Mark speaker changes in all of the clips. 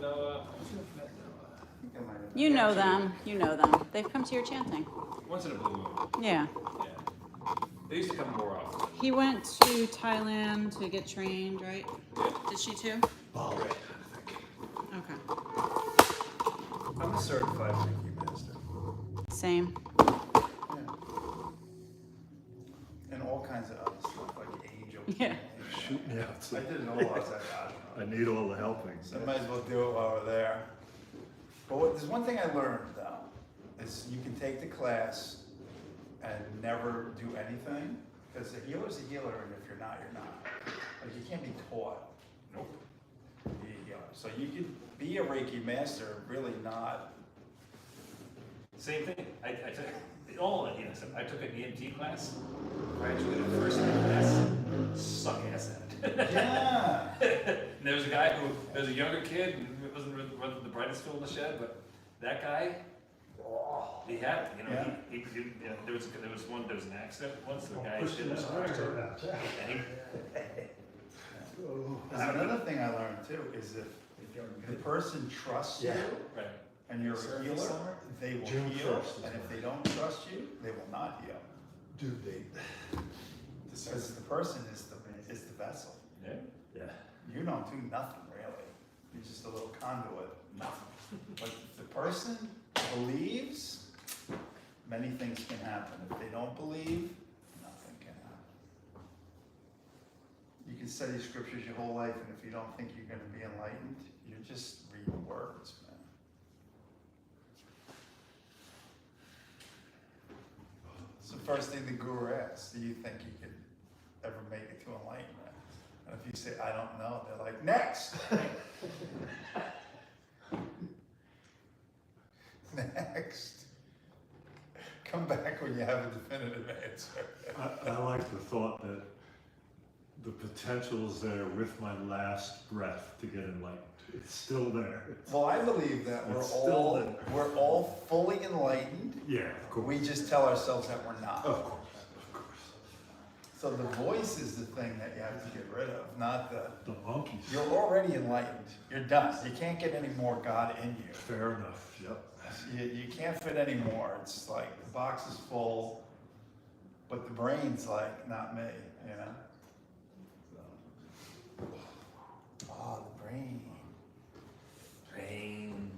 Speaker 1: Noah.
Speaker 2: You know them. You know them. They've come to your chanting.
Speaker 1: Once in a blue moon.
Speaker 2: Yeah.
Speaker 1: Yeah. They used to come more often.
Speaker 2: He went to Thailand to get trained, right?
Speaker 1: Yeah.
Speaker 2: Did she too?
Speaker 1: Oh, right.
Speaker 2: Okay.
Speaker 3: I'm a certified Reiki master.
Speaker 2: Same.
Speaker 3: Yeah. And all kinds of other stuff, like angel.
Speaker 2: Yeah.
Speaker 4: Shoot me out.
Speaker 3: I did it all. I was like, I
Speaker 4: I
Speaker 3: don't know.
Speaker 4: need all the helpings.
Speaker 3: So I might as well do it while we're there. But there's one thing I learned though, is you can take the class and never do anything, because a healer's a healer, and if you're not, you're not. Like you can't be taught.
Speaker 1: Nope.
Speaker 3: To be a healer. So you could be a Reiki master, really not.
Speaker 1: Same thing. I took all of it. I took an EMT class. Graduated first in the class. Suck ass at it.
Speaker 3: Yeah.
Speaker 1: And there was a guy who, there was a younger kid, and it wasn't the brightest tool in the shed, but that guy, he had it. You know,
Speaker 3: Yeah.
Speaker 1: he you know, there was an accident once. The guy shit was crushed her, and he.
Speaker 3: There's another thing I learned too, is if the person trusts you,
Speaker 1: Right.
Speaker 3: and you're a healer, they will
Speaker 4: June
Speaker 3: heal,
Speaker 4: 1st is
Speaker 3: and if
Speaker 4: when-
Speaker 3: they don't trust you, they will not heal.
Speaker 4: Due date.
Speaker 3: Because the person is the vessel.
Speaker 1: Yeah.
Speaker 4: Yeah.
Speaker 3: You don't do nothing really. You're just a little conduit. Nothing. But if the person believes, many things can happen. If they don't believe, nothing can happen. You can study scriptures your whole life, and if you don't think you're going to be enlightened, you're just reading words, man. It's the first thing the guru asks. Do you think you could ever make it to enlightenment? And if you say, I don't know, they're like, next! Next. Come back when you have a definitive answer.
Speaker 4: I like the thought that the potential is there with my last breath to get enlightened. It's still there.
Speaker 3: Well, I believe that
Speaker 4: It's still there.
Speaker 3: we're all fully enlightened.
Speaker 4: Yeah, of course.
Speaker 3: We just tell ourselves that we're not.
Speaker 4: Of course, of course.
Speaker 3: So the voice is the thing that you have to get rid of, not the.
Speaker 4: The monkeys.
Speaker 3: You're already enlightened. You're done. You can't get any more God in you.
Speaker 4: Fair enough, yep.
Speaker 3: You can't fit any more. It's like the box is full, but the brain's like, not me, you know? So. Oh, the brain.
Speaker 1: Brains.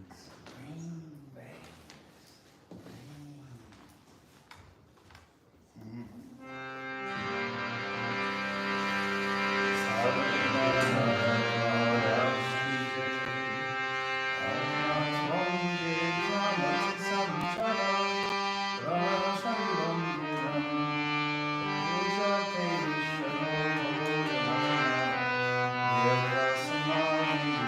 Speaker 3: Yeah.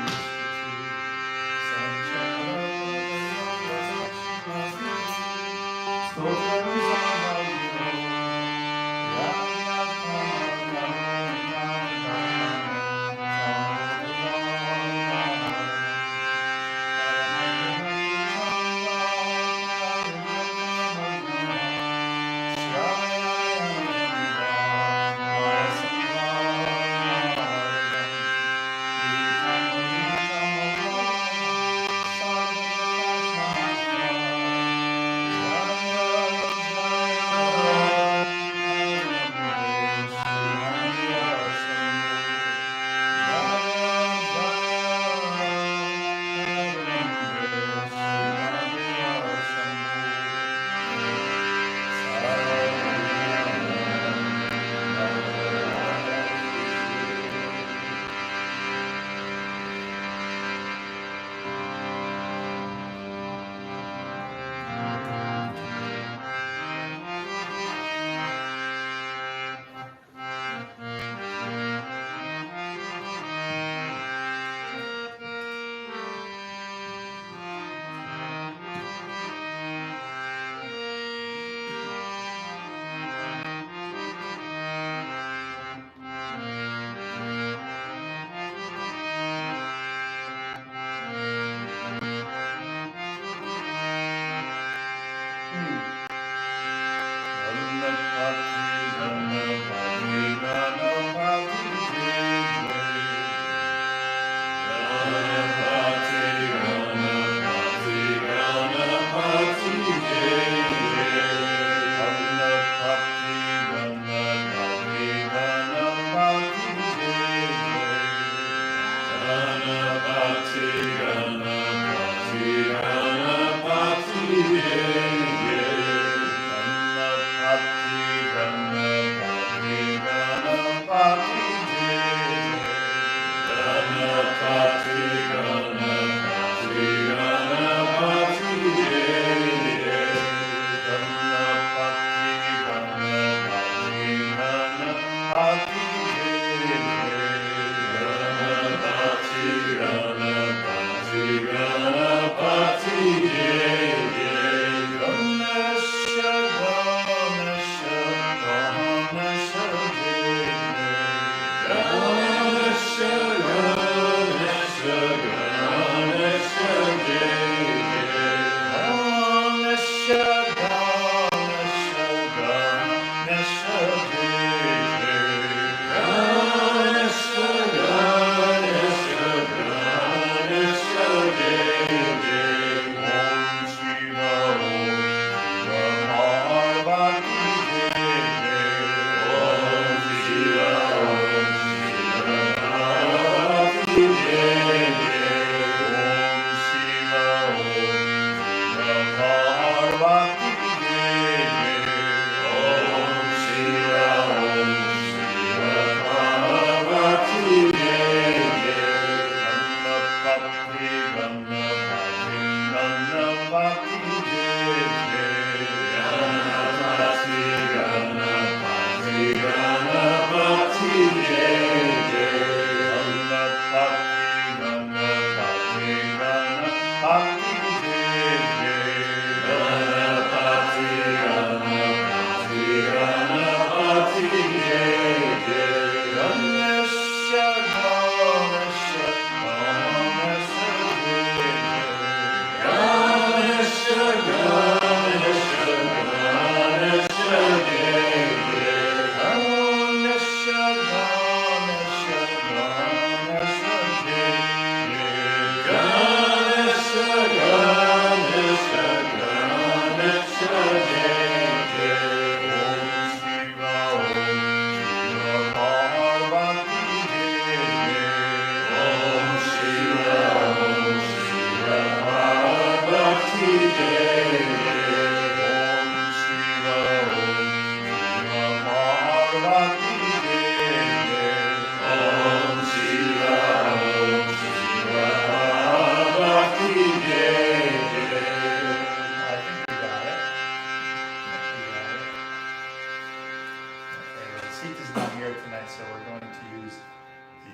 Speaker 3: Sita's not here tonight, so we're going to use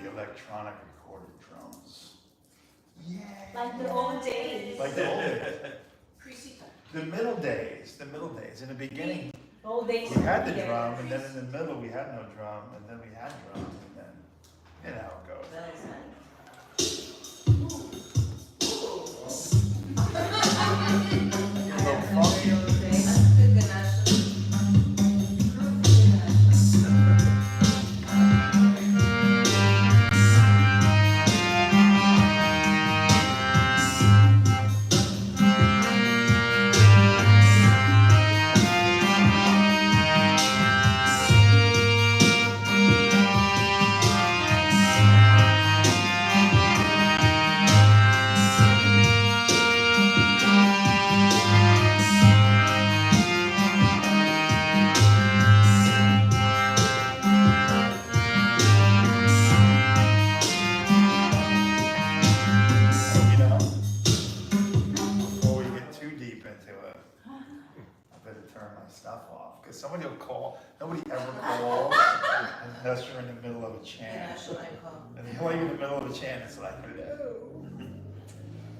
Speaker 3: the electronic recorded drones. Yay!
Speaker 5: Like the old days.
Speaker 3: Like the old days.
Speaker 5: Pre-Sita.
Speaker 3: The middle days, the middle days. In the beginning,
Speaker 5: Old days.
Speaker 3: we had the
Speaker 5: Yeah.
Speaker 3: drum, and then in the middle, we had no drum, and then we had drums, and then, you know how it goes.
Speaker 5: That is nice.
Speaker 3: A little funky.
Speaker 5: That's good Ganesha.
Speaker 3: You know, before we get too deep into it, I better turn my stuff off, because somebody will call, nobody ever calls unless you're in the middle of a chant.
Speaker 5: Ganesha, I call.
Speaker 3: And you're in the middle of a chant, it's like, hello.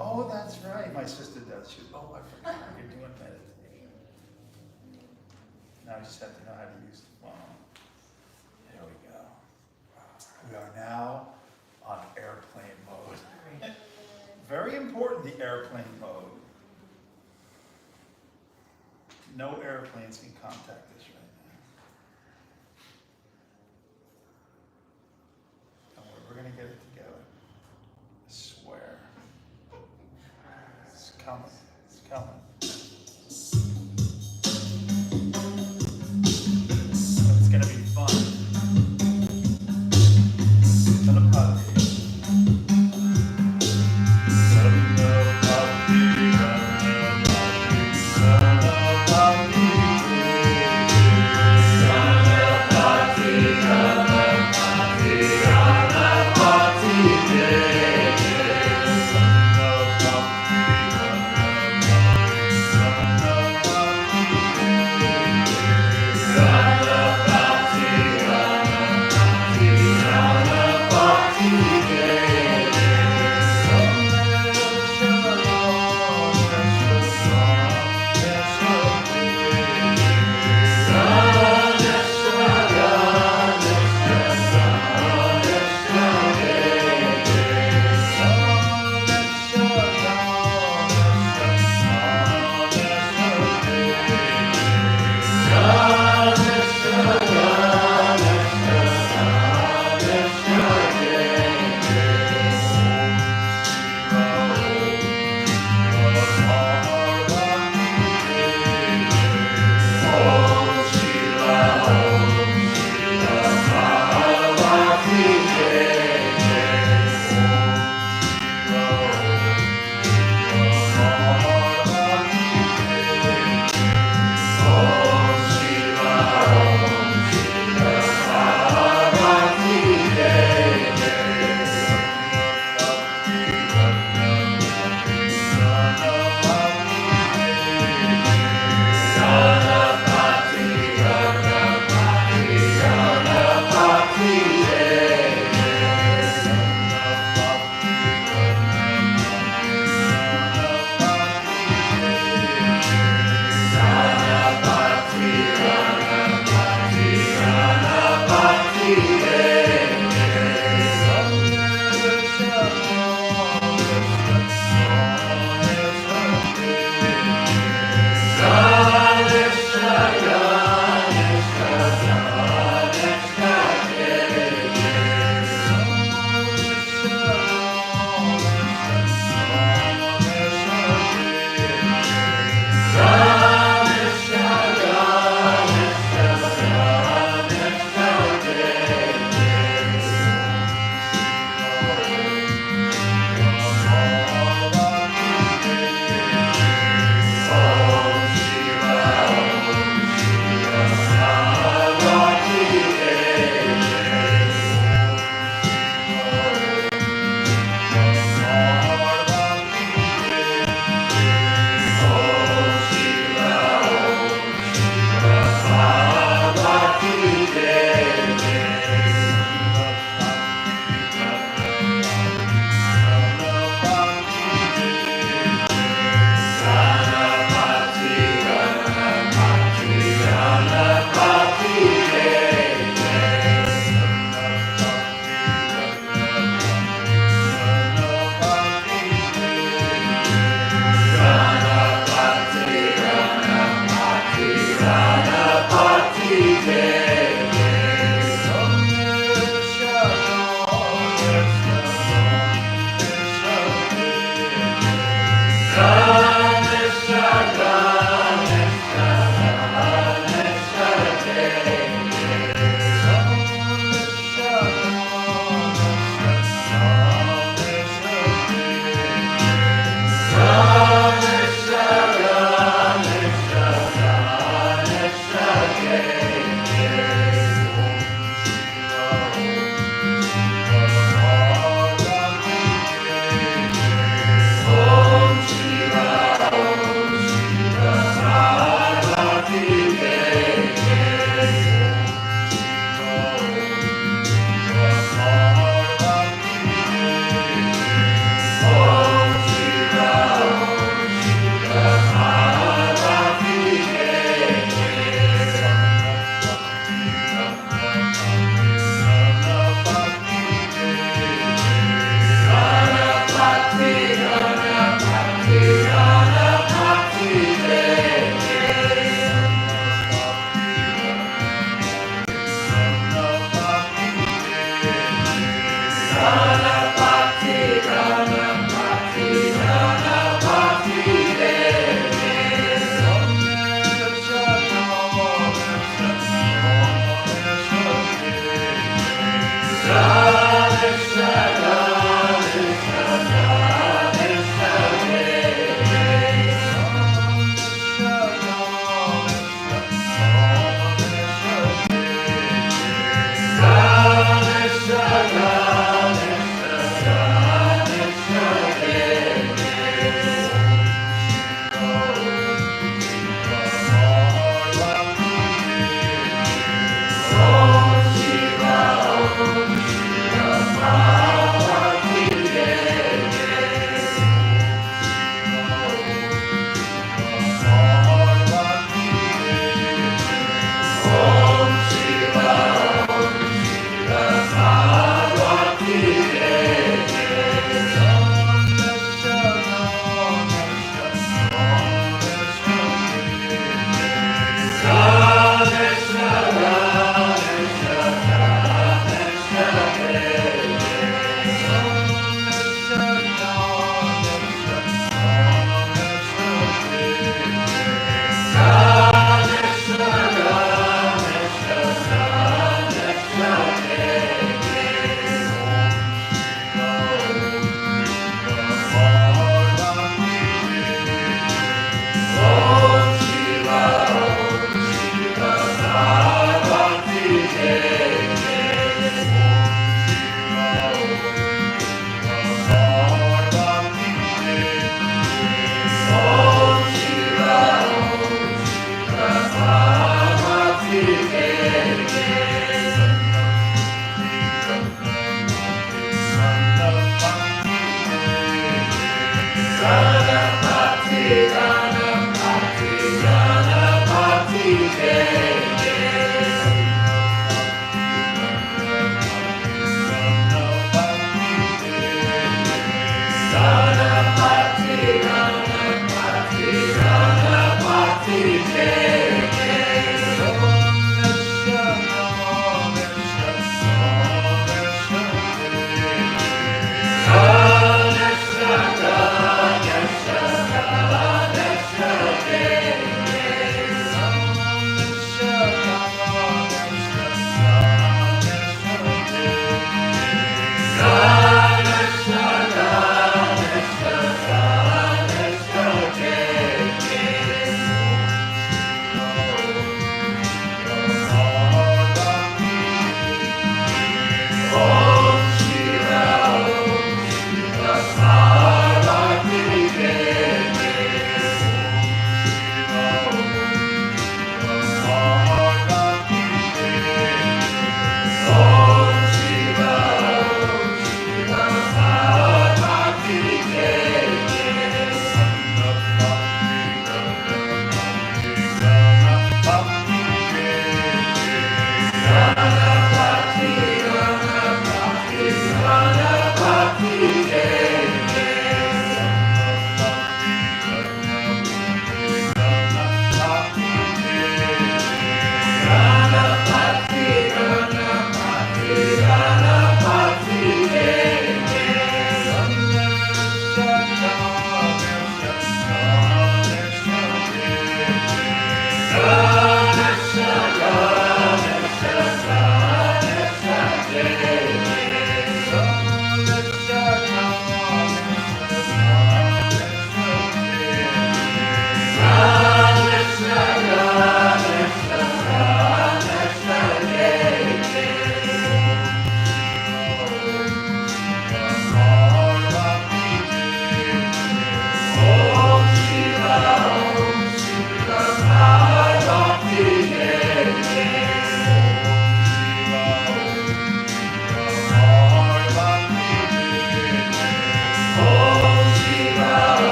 Speaker 3: Oh, that's right, my sister does. She goes, oh, I forgot you're doing meditation. Now you just have to know how to use the phone. Here we go. We are now on airplane mode. Very important, the airplane mode. No airplanes can contact us right now. Don't worry, we're gonna get it together. I swear. It's coming, it's coming. It's gonna be fun. It's gonna party.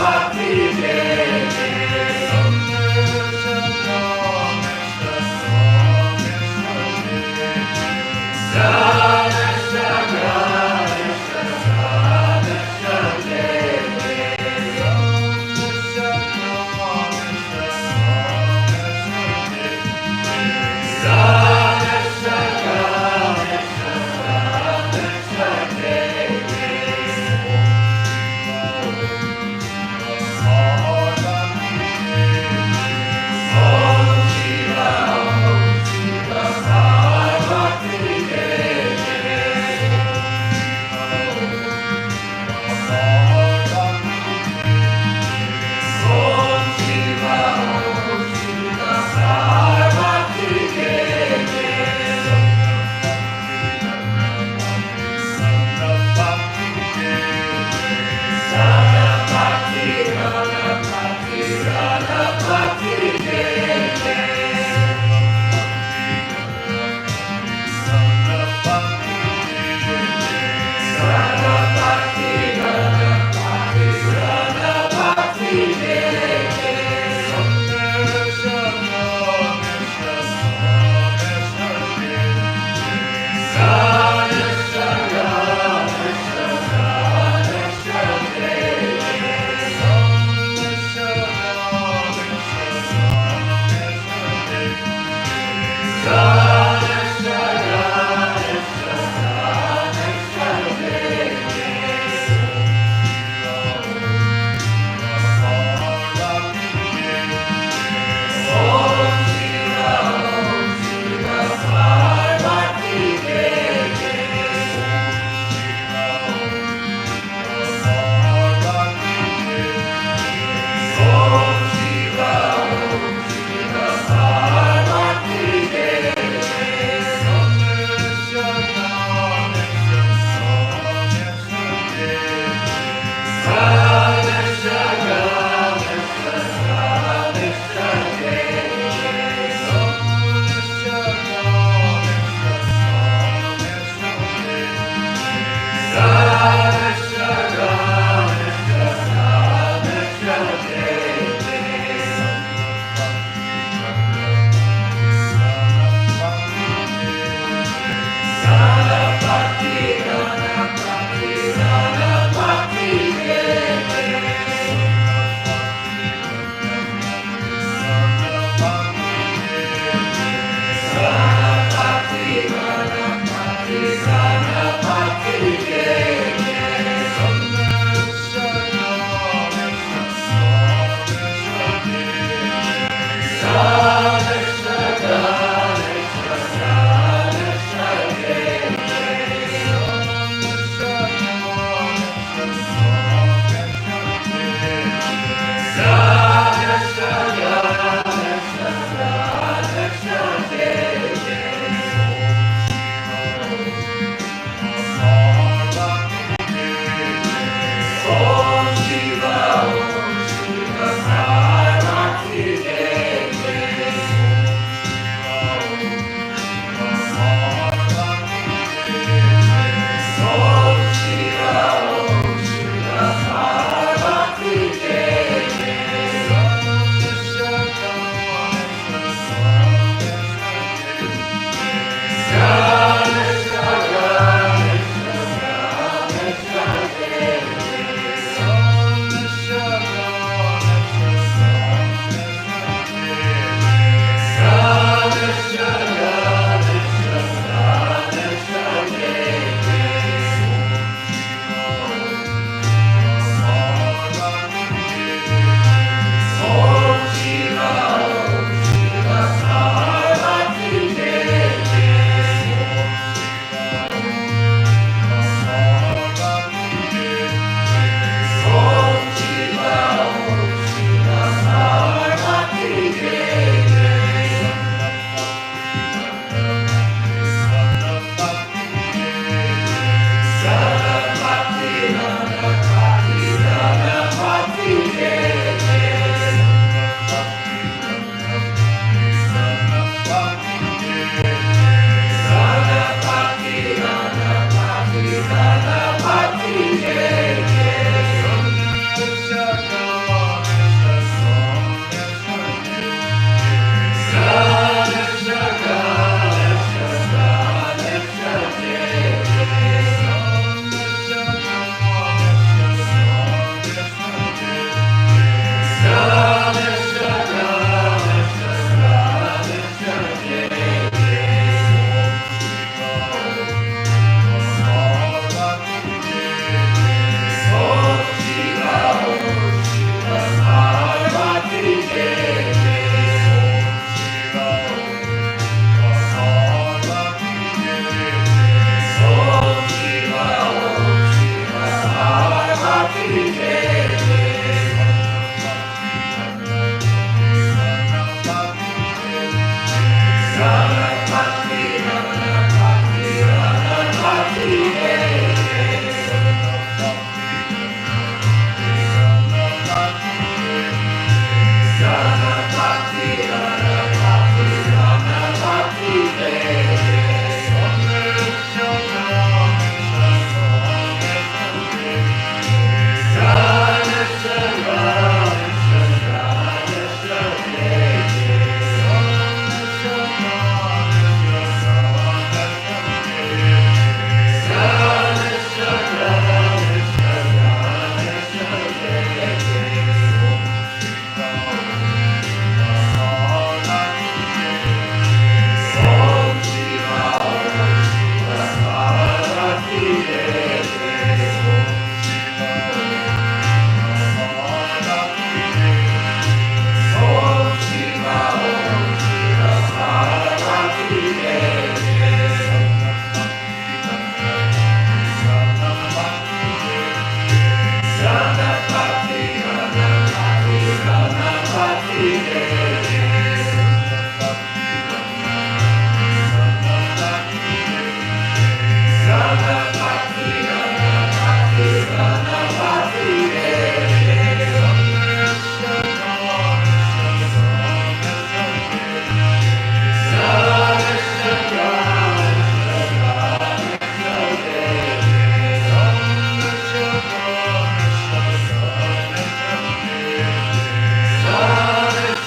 Speaker 6: Party,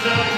Speaker 6: Shut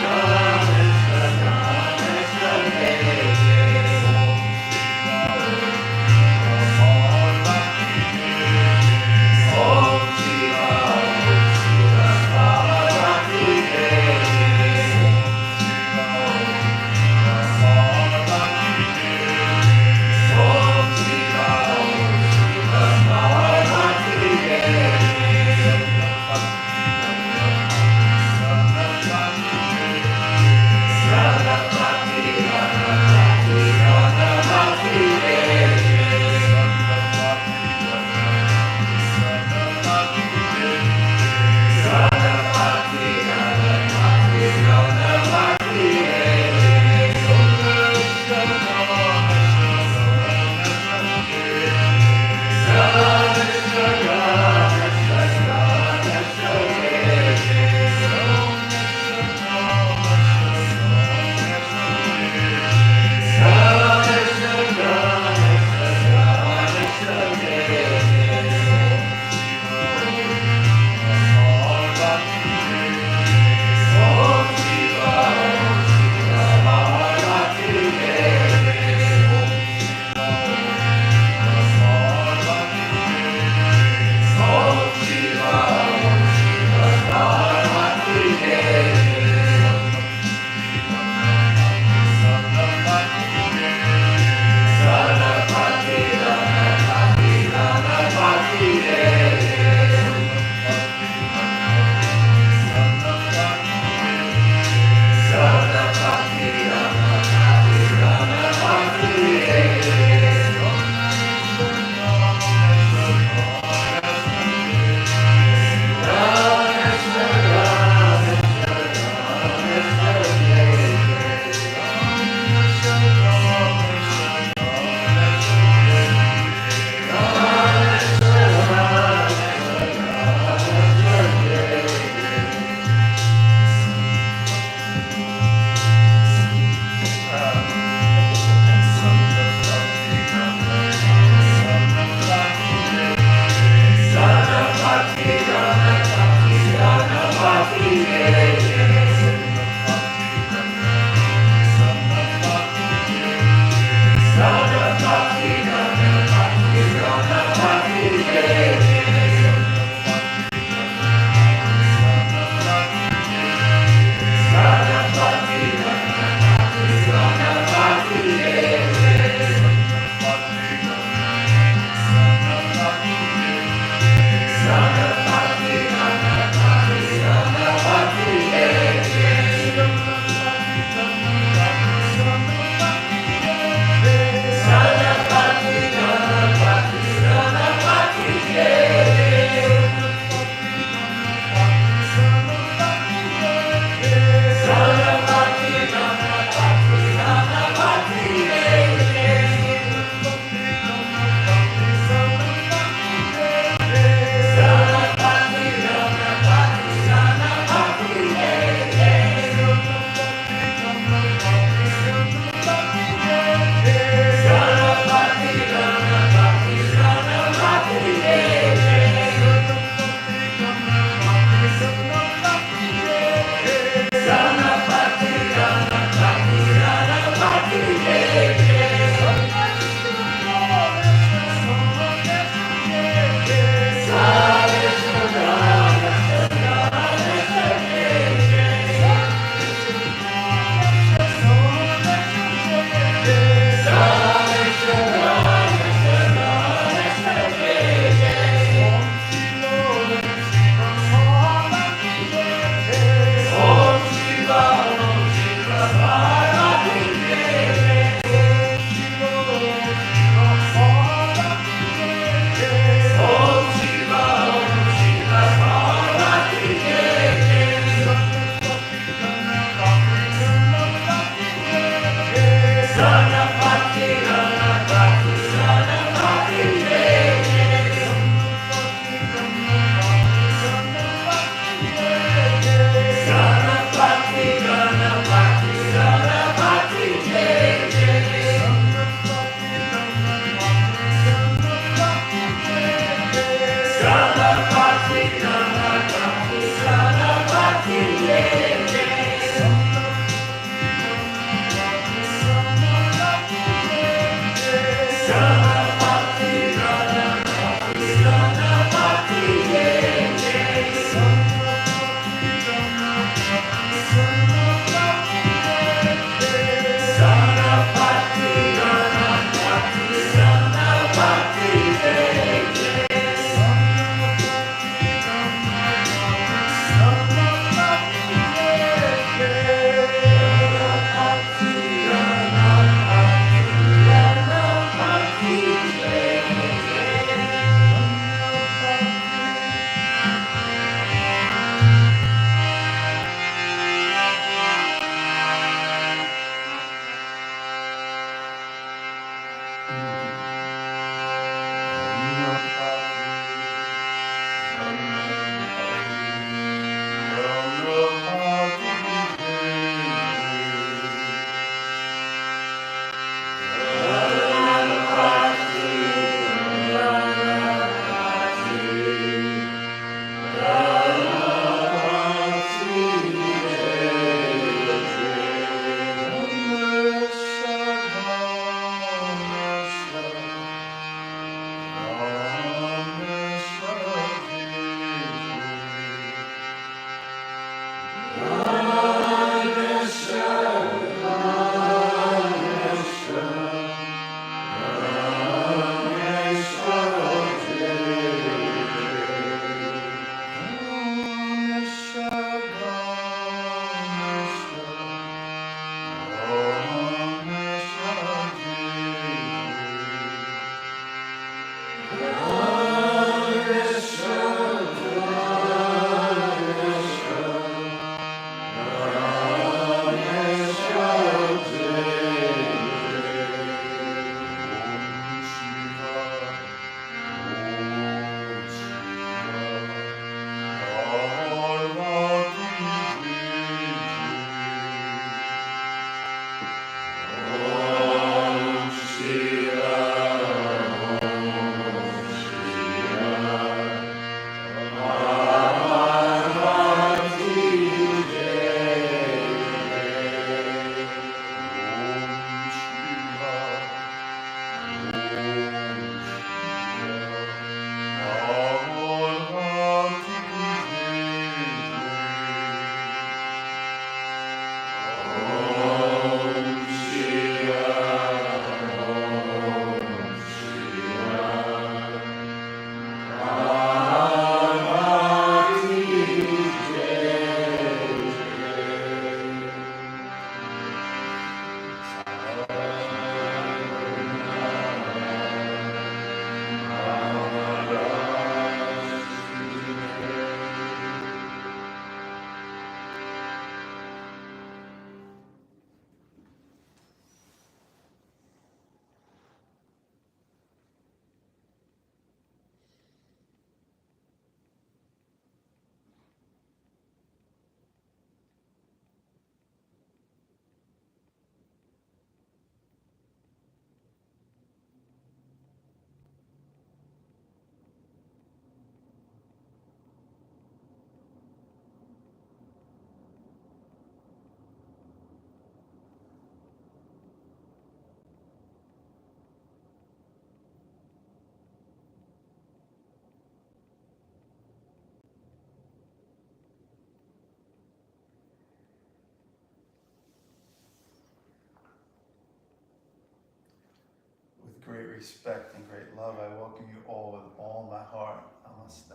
Speaker 3: With great respect and great love, I welcome you all with all my heart. Namaste.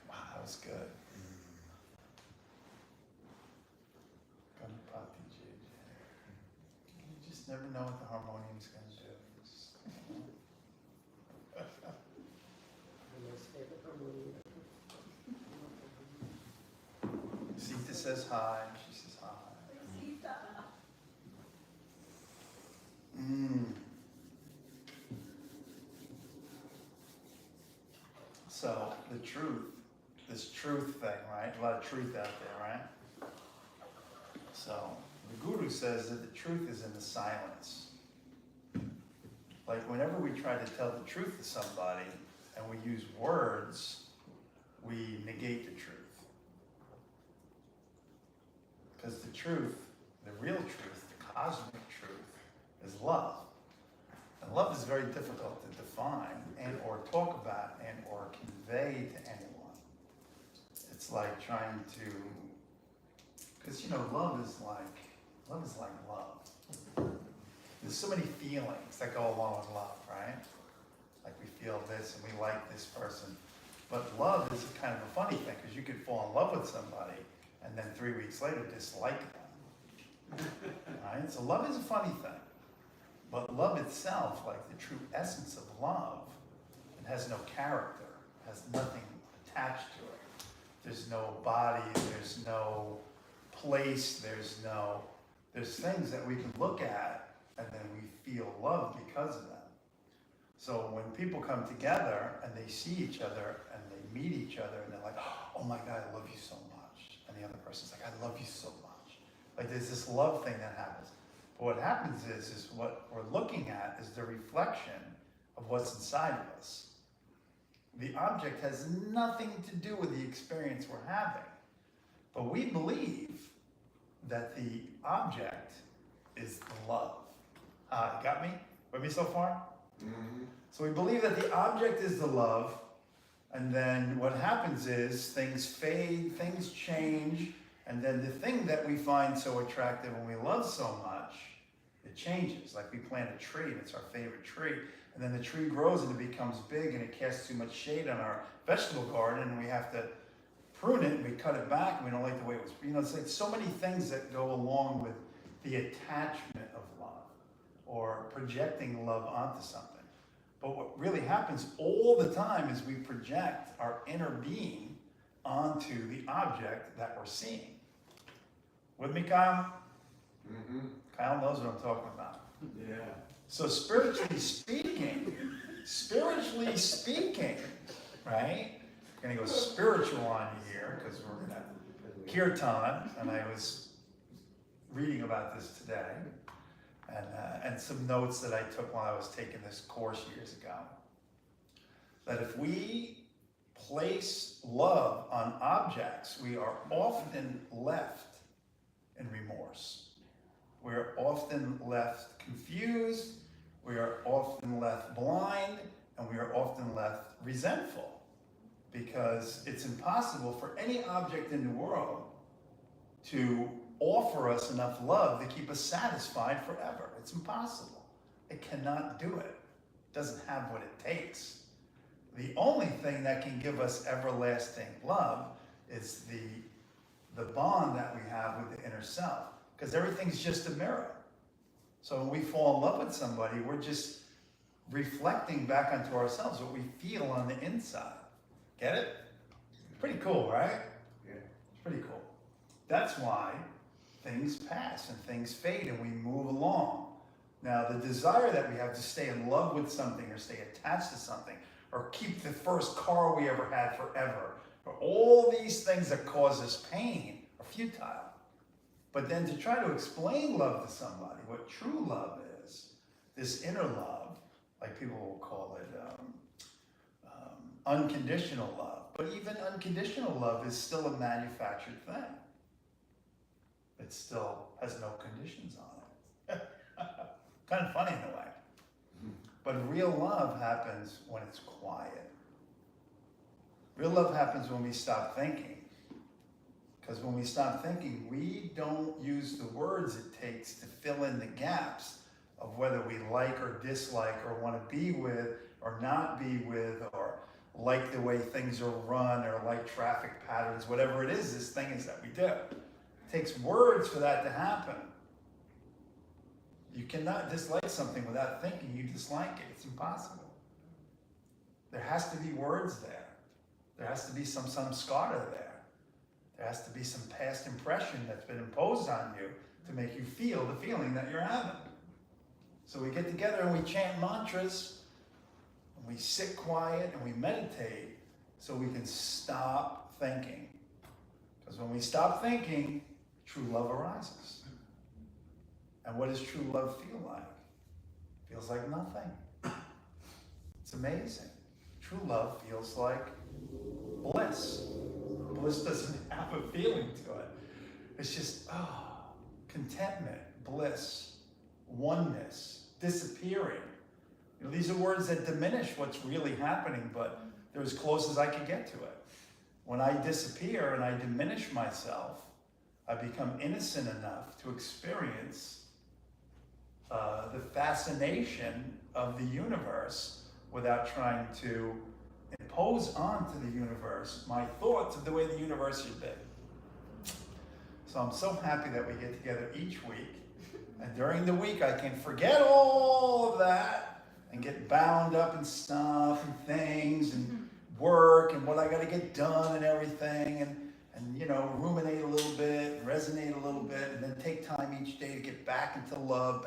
Speaker 3: Wow, that was good. Ganapati JJ. You just never know what the harmonium's going to do. Sita says hi. She says hi. So the truth, this truth thing, right? A lot of truth out there, right? So the Guru says that the truth is in the silence. Like whenever we try to tell the truth to somebody and we use words, we negate the truth. Because the truth, the real truth, the cosmic truth, is love. And love is very difficult to define and or talk about and or convey to anyone. It's like trying to, because you know, love is like love. There's so many feelings that go along with love, right? Like we feel this and we like this person. But love is kind of a funny thing because you could fall in love with somebody and then 3 weeks later dislike them. Right? So love is a funny thing. But love itself, like the true essence of love, it has no character, has nothing attached to it. There's no body, there's no place, there's things that we can look at and then we feel love because of them. So when people come together and they see each other and they meet each other and they're like, oh my God, I love you so much. And the other person's like, I love you so much. Like there's this love thing that happens. But what happens is what we're looking at is the reflection of what's inside of us. The object has nothing to do with the experience we're having. But we believe that the object is the love. You got me? With me so far? Mm-hmm. So we believe that the object is the love, And then what happens is things fade, things change, and then the thing that we find so attractive and we love so much, it changes. Like we plant a tree and it's our favorite tree, and then the tree grows and it becomes big and it casts too much shade on our vegetable garden and we have to prune it and we cut it back and we don't like the way it was. You know, it's like so many things that go along with the attachment of love or projecting love onto something. But what really happens all the time is we project our inner being onto the object that we're seeing. With me, Kyle?
Speaker 4: Mm-hmm.
Speaker 3: Kyle knows what I'm talking about.
Speaker 4: Yeah.
Speaker 3: So spiritually speaking, right? I'm gonna go spiritual on you here because we're gonna kirtan, and I was reading about this today, and some notes that I took while I was taking this course years ago. That if we place love on objects, we are often left in remorse. We are often left confused, we are often left blind, and we are often left resentful. Because it's impossible for any object in the world to offer us enough love to keep us satisfied forever. It's impossible. It cannot do it. It doesn't have what it takes. The only thing that can give us everlasting love is the bond that we have with the inner self. Because everything's just a mirror. So when we fall in love with somebody, we're just reflecting back onto ourselves what we feel on the inside. Get it? Pretty cool, right?
Speaker 4: Yeah.
Speaker 3: It's pretty cool. That's why things pass and things fade and we move along. Now, the desire that we have to stay in love with something or stay attached to something or keep the first car we ever had forever, or all these things that cause us pain are futile. But then to try to explain love to somebody, what true love is, this inner love, like people will call it unconditional love. But even unconditional love is still a manufactured thing. It still has no conditions on it. Kind of funny in a way. But real love happens when it's quiet. Real love happens when we stop thinking. Because when we stop thinking, we don't use the words it takes to fill in the gaps of whether we like or dislike or want to be with or not be with or like the way things are run or like traffic patterns, whatever it is, this thing is that we do. It takes words for that to happen. You cannot dislike something without thinking you dislike it. It's impossible. There has to be words there. There has to be some samskara there. There has to be some past impression that's been imposed on you to make you feel the feeling that you're having. So we get together and we chant mantras, and we sit quiet and we meditate so we can stop thinking. Because when we stop thinking, true love arises. And what does true love feel like? It feels like nothing. It's amazing. True love feels like bliss. Bliss doesn't have a feeling to it. It's just, contentment, bliss, oneness, disappearing. You know, these are words that diminish what's really happening, but they're as close as I could get to it. When I disappear and I diminish myself, I become innocent enough to experience the fascination of the universe without trying to impose onto the universe my thoughts of the way the universe should be. So I'm so happy that we get together each week, and during the week I can forget all of that and get bound up in stuff and things and work and what I got to get done and everything, and you know, ruminate a little bit, resonate a little bit, and then take time each day to get back into love,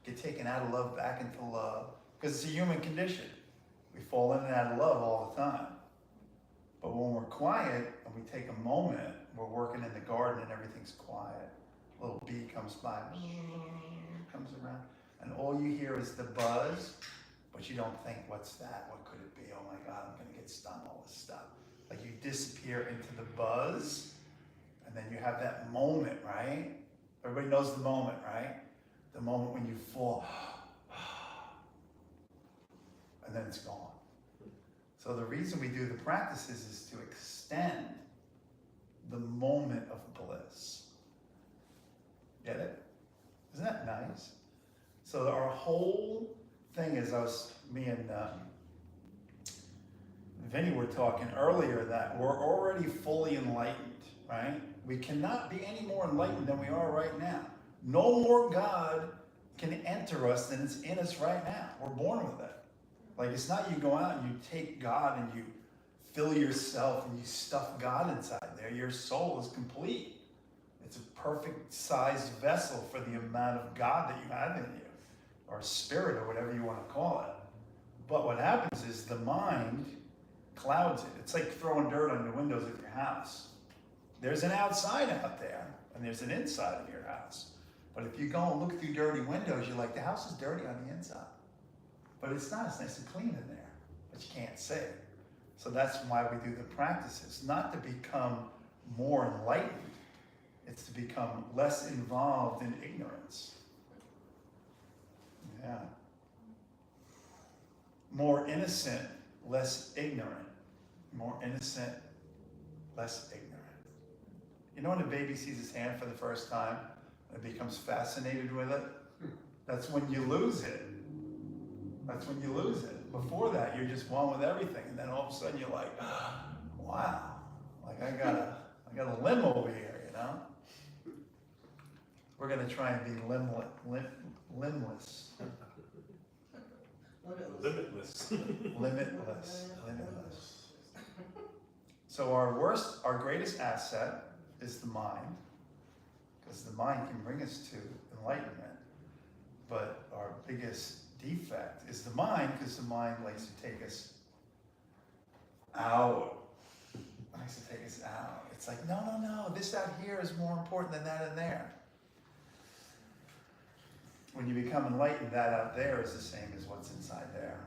Speaker 3: get taken out of love, back into love, because it's a human condition. We fall in and out of love all the time. But when we're quiet and we take a moment, we're working in the garden and everything's quiet. A little bee comes by, comes around, and all you hear is the buzz, but you don't think, what's that? What could it be? Oh my God, I'm gonna get stung, all this stuff. Like you disappear into the buzz, and then you have that moment, right? Everybody knows the moment, right? The moment when you fall, and then it's gone. So the reason we do the practices is to extend the moment of bliss. Get it? Isn't that nice? So our whole thing is me and Vinny were talking earlier that we're already fully enlightened, right? We cannot be any more enlightened than we are right now. No more God can enter us than it's in us right now. We're born with it. Like, it's not you go out and you take God and you fill yourself and you stuff God inside there. Your soul is complete. It's a perfect sized vessel for the amount of God that you have in you, or spirit, or whatever you want to call it. But what happens is the mind clouds it. It's like throwing dirt on the windows of your house. There's an outside out there, and there's an inside of your house. But if you go and look through dirty windows, you're like, the house is dirty on the inside. But it's not. It's nice and clean in there, but you can't see it. So that's why we do the practices, not to become more enlightened. It's to become less involved in ignorance. Yeah. More innocent, less ignorant. More innocent, less ignorant. You know when a baby sees his hand for the first time and becomes fascinated with it? That's when you lose it. That's when you lose it. Before that, you're just one with everything, and then all of a sudden you're like, wow, like I got a limb over here, you know? We're gonna try and be limbless.
Speaker 1: Limitless.
Speaker 3: Limitless. So our greatest asset is the mind, because the mind can bring us to enlightenment. But our biggest defect is the mind, because the mind likes to take us out. Likes to take us out. It's like, no, this out here is more important than that in there. When you become enlightened, that out there is the same as what's inside there.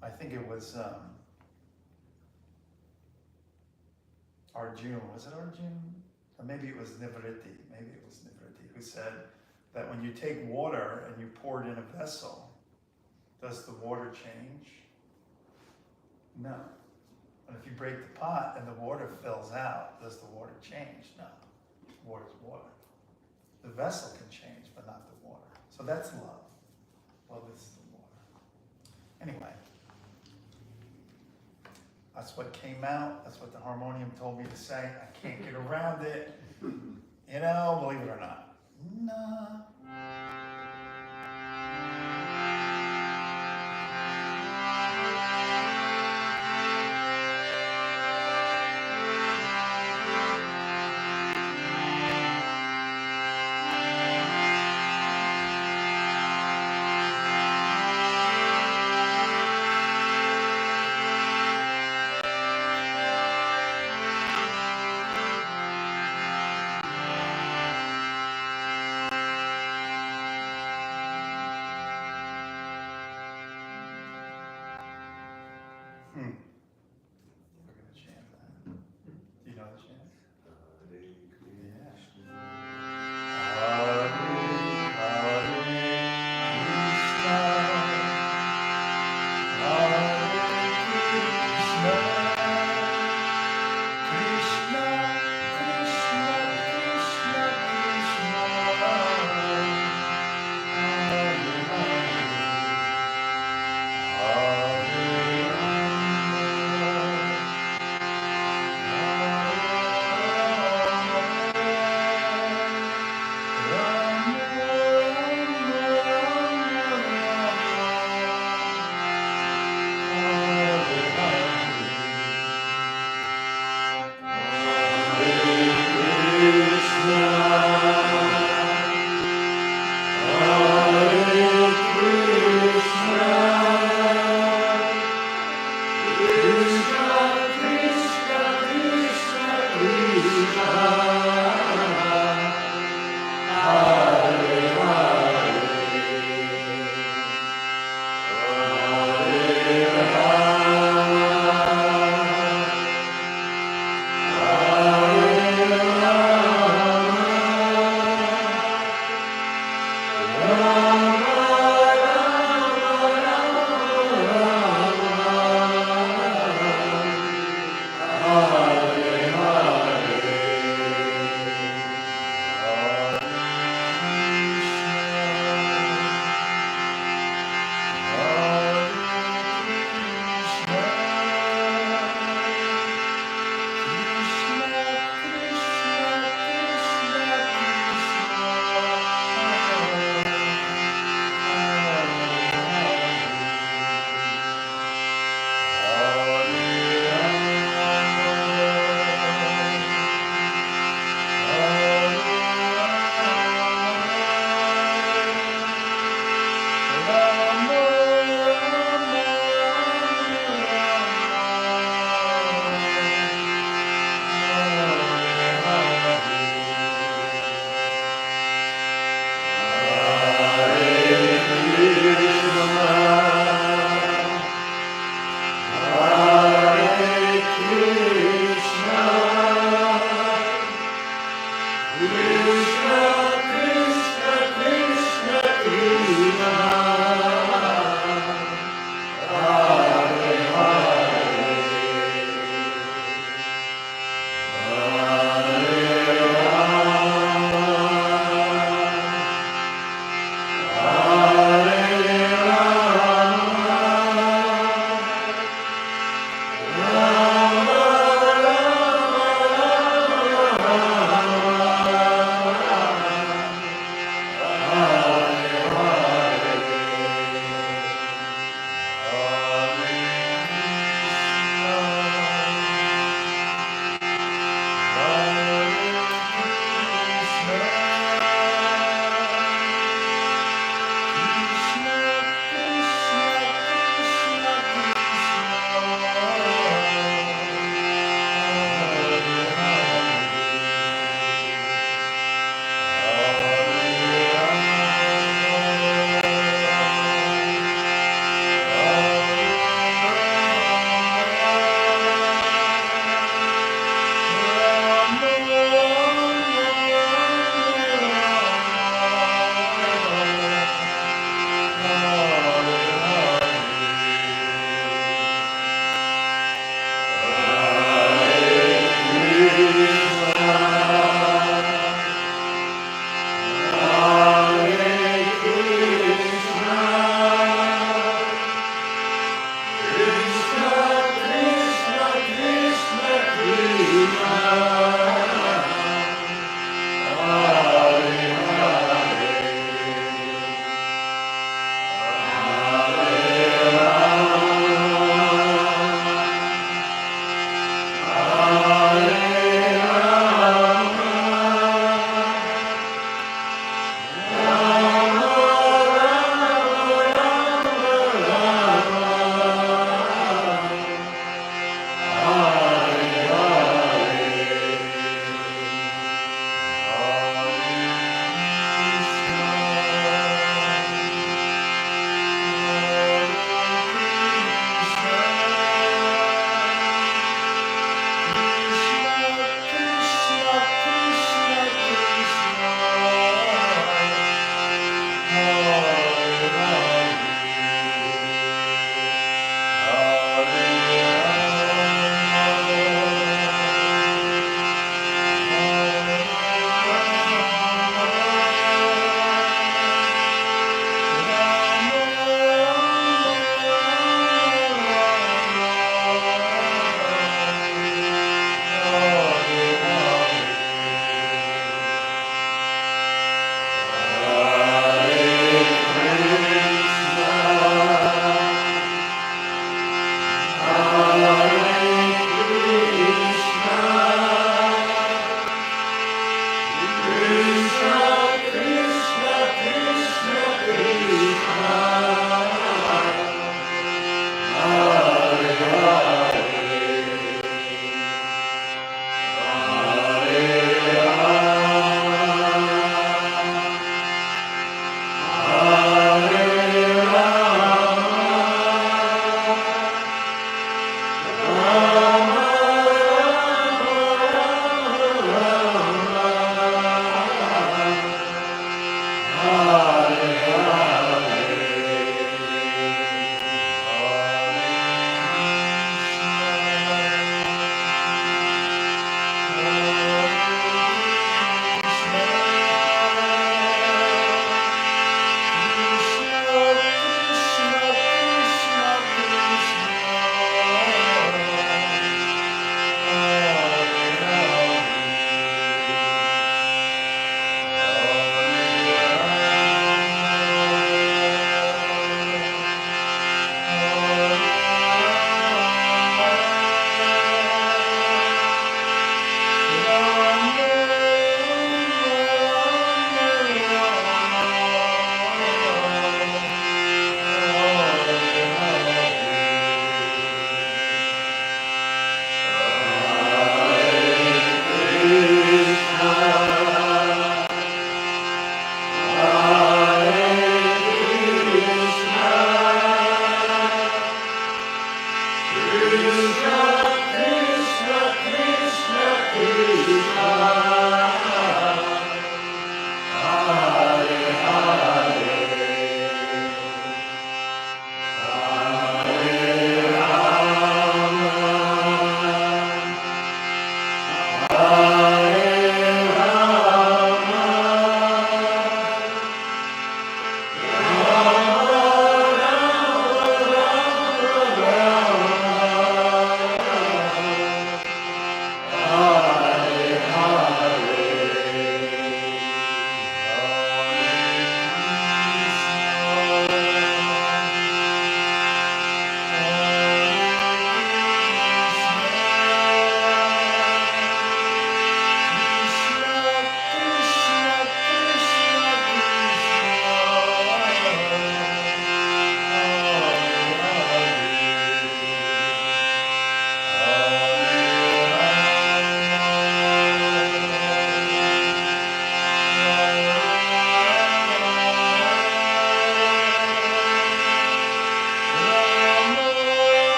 Speaker 3: I think it was Arjun. Was it Arjun? Or maybe it was Nivriti. Maybe it was Nivriti who said that when you take water and you pour it in a vessel, does the water change? No. And if you break the pot and the water fills out, does the water change? No. Water's water. The vessel can change, but not the water. So that's love. Love is the water. Anyway, that's what came out. That's what the harmonium told me to say. I can't get around it. You know, believe it or not. No. We're gonna chant that. Do you know the chant? Yeah. Hare Krishna,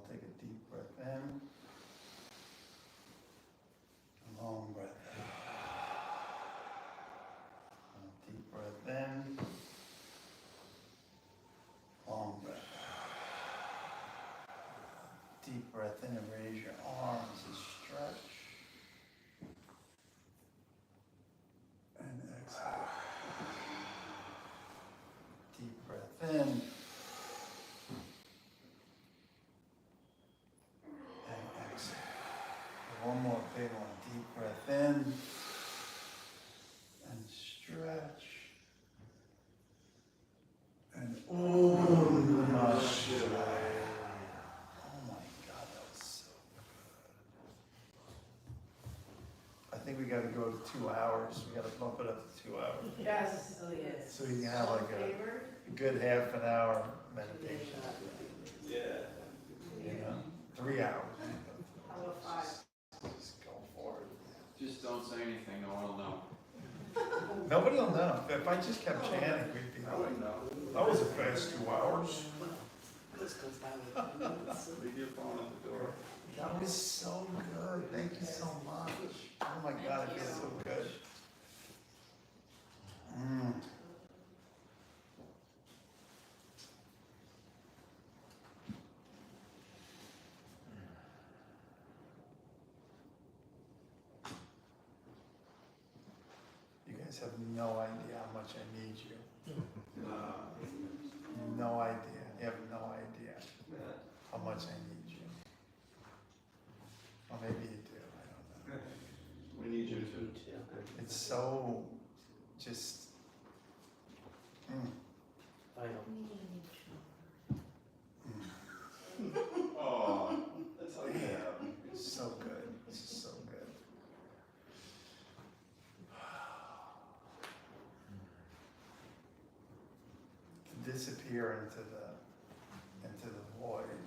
Speaker 3: take a deep breath in. A long breath in. A deep breath in. Long breath. Deep breath in and raise your arms and stretch. And exhale. Deep breath in. And exhale. One more big one. Deep breath in. And stretch. And Om Namah Shivaya. Oh my God, that was so good. I think we gotta go to 2 hours. We gotta bump it up to 2 hours.
Speaker 5: Yes, oh yes.
Speaker 3: So you can have like a good half an hour meditation.
Speaker 6: Yeah.
Speaker 3: You know, 3 hours.
Speaker 5: How about 5?
Speaker 3: Just go for it.
Speaker 6: Just don't say anything, no one will know.
Speaker 3: Nobody will know. If I just kept chanting, we'd be
Speaker 6: I
Speaker 3: like,
Speaker 6: wouldn't know.
Speaker 3: that was a fast 2 hours.
Speaker 6: Leave your phone at the door.
Speaker 3: That was so good. Thank you so much. Oh my God, it feels so good. Mm. You guys have no idea how much I need you. No idea. You have no idea how much I need you. Or maybe you do. I don't know.
Speaker 6: We need you to.
Speaker 3: It's so just. Mm.
Speaker 6: Oh, that's all you have.
Speaker 3: It's so good. It's just so good. To disappear into the void.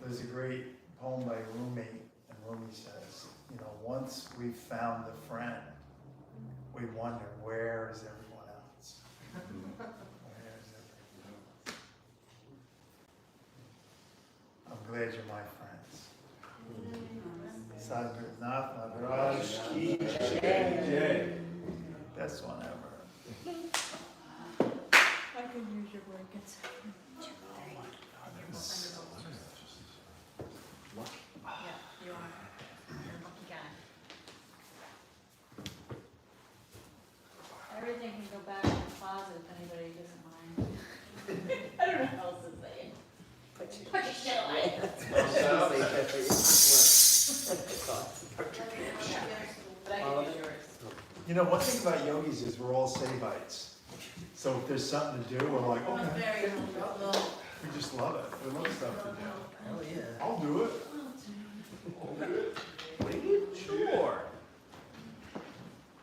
Speaker 3: There's a great poem by Rumi, and Rumi says, you know, once we've found the friend, we wonder, where is everyone else? Where is everyone else? I'm glad you're my friends. Sadhguru Nath Maharaj ki jai. Best one ever.
Speaker 5: I can use your blankets. Yeah, you are. You're a lucky guy. Everything can go back in the closet if anybody doesn't mind. I don't know how else to say it. Put your shit away. But I can use yours.
Speaker 3: You know, one thing about yogis is we're all Savites. So if there's something to do, we're like,
Speaker 5: I'm
Speaker 3: okay,
Speaker 5: very humble.
Speaker 3: we just love it. We love stuff to do.
Speaker 7: Hell yeah.
Speaker 3: I'll do it.
Speaker 1: Sure.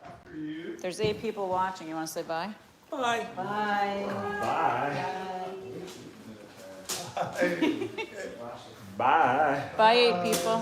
Speaker 6: After you.
Speaker 2: There's 8 people watching. You want to say bye?
Speaker 7: Bye.
Speaker 5: Bye.
Speaker 4: Bye.
Speaker 5: Bye.
Speaker 4: Bye.
Speaker 2: Bye, 8 people.